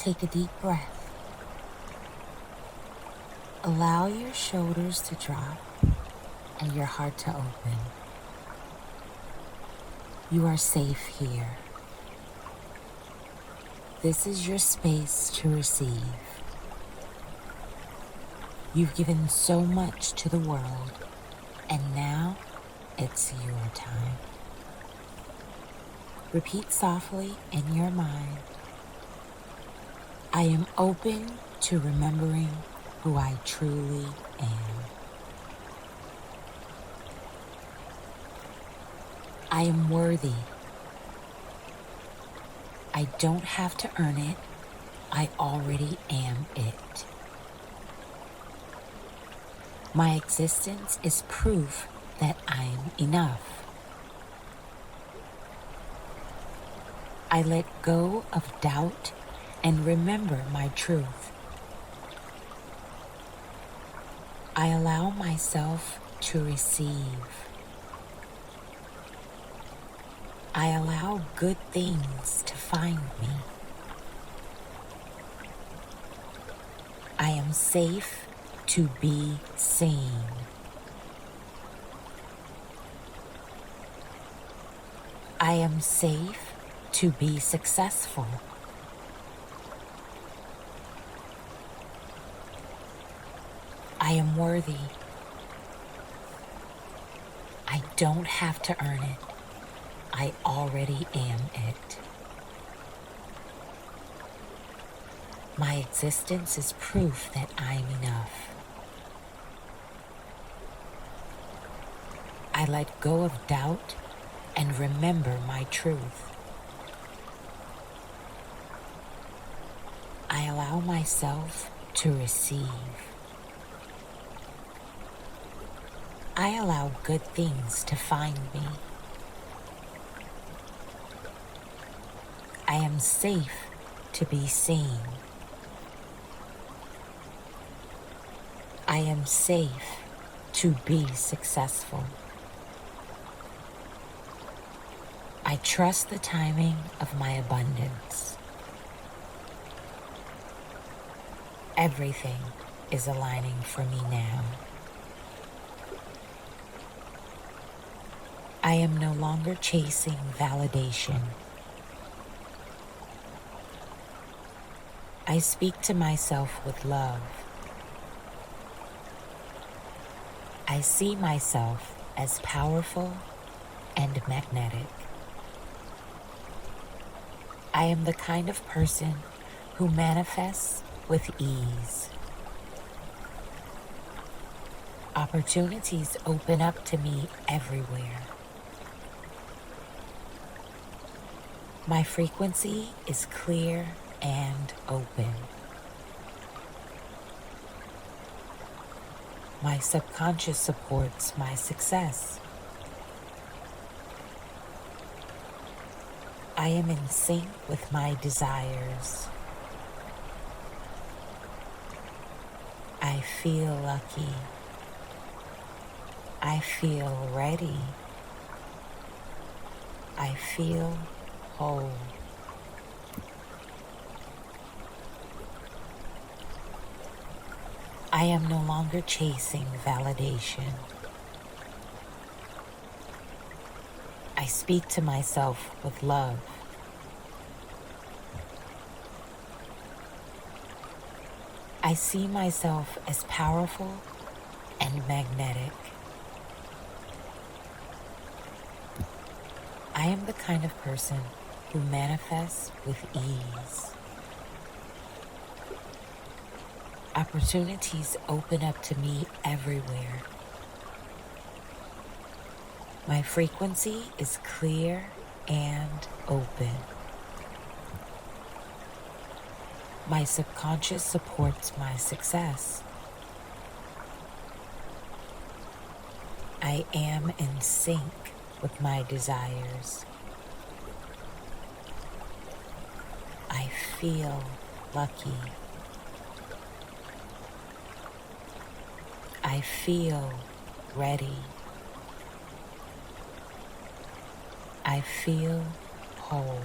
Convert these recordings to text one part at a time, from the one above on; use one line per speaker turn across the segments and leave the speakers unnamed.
take a deep breath. Allow your shoulders to drop and your heart to open. You are safe here. This is your space to receive. You've given so much to the world, and now it's your time. Repeat softly in your mind, I am open to remembering who I truly am. I am worthy. I don't have to earn it. I already am it. My existence is proof that I'm enough. I let go of doubt and remember my truth. I allow myself to receive. I allow good things to find me. I am safe to be seen. I am safe to be successful. I am worthy. I don't have to earn it. I already am it. My existence is proof that I'm enough. I let go of doubt and remember my truth. I allow myself to receive. I allow good things to find me. I am safe to be seen. I am safe to be successful. I trust the timing of my abundance. Everything is aligning for me now. I am no longer chasing validation. I speak to myself with love. I see myself as powerful and magnetic. I am the kind of person who manifests with ease. Opportunities open up to me everywhere. My frequency is clear and open. My subconscious supports my success. I am in sync with my desires. I feel lucky. I feel ready. I feel whole. I am no longer chasing validation. I speak to myself with love. I see myself as powerful and magnetic. I am the kind of person who manifests with ease. Opportunities open up to me everywhere. My frequency is clear and open. My subconscious supports my success. I am in sync with my desires. I feel lucky. I feel ready. I feel whole.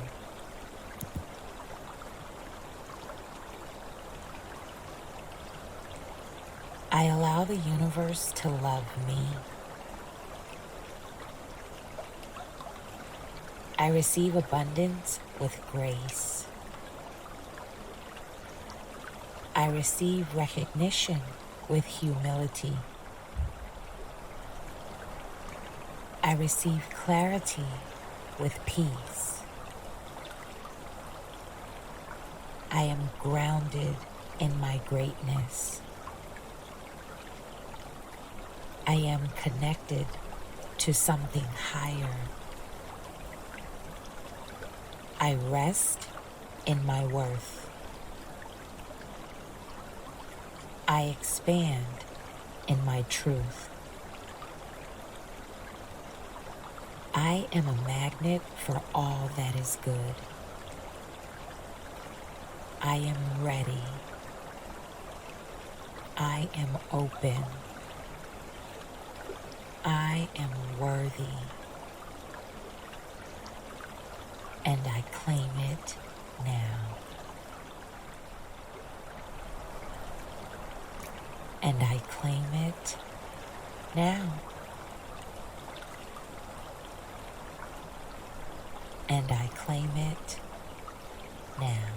I allow the universe to love me. I receive abundance with grace. I receive recognition with humility. I receive clarity with peace. I am grounded in my greatness. I am connected to something higher. I rest in my worth. I expand in my truth. I am a magnet for all that is good. I am ready. I am open. I am worthy. And I claim it now. And I claim it now. And I claim it now.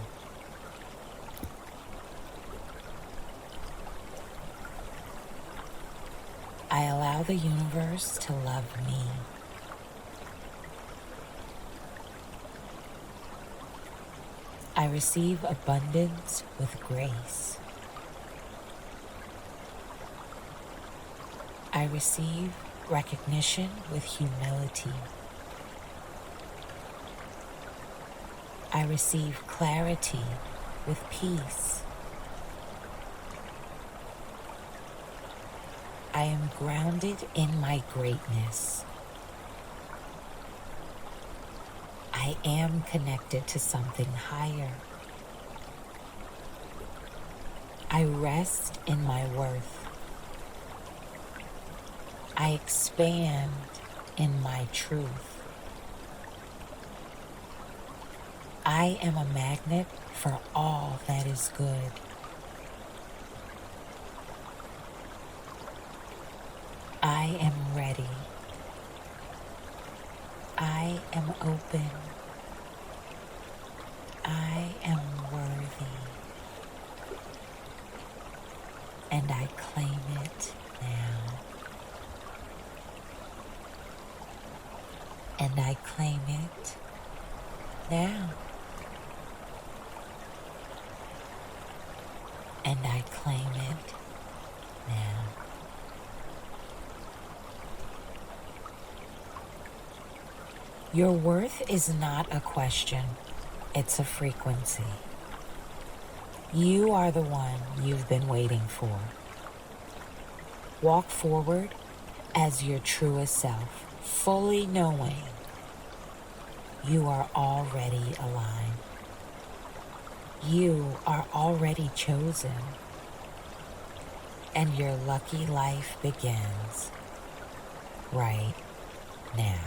I allow the universe to love me. I receive abundance with grace. I receive recognition with humility. I receive clarity with peace. I am grounded in my greatness. I am connected to something higher. I rest in my worth. I expand in my truth. I am a magnet for all that is good. I am ready. I am open. I am worthy. And I claim it now. And I claim it now. And I claim it now. Your worth is not a question, it's a frequency. You are the one you've been waiting for. Walk forward as your truest self, fully knowing you are already aligned. You are already chosen, and your lucky life begins right now.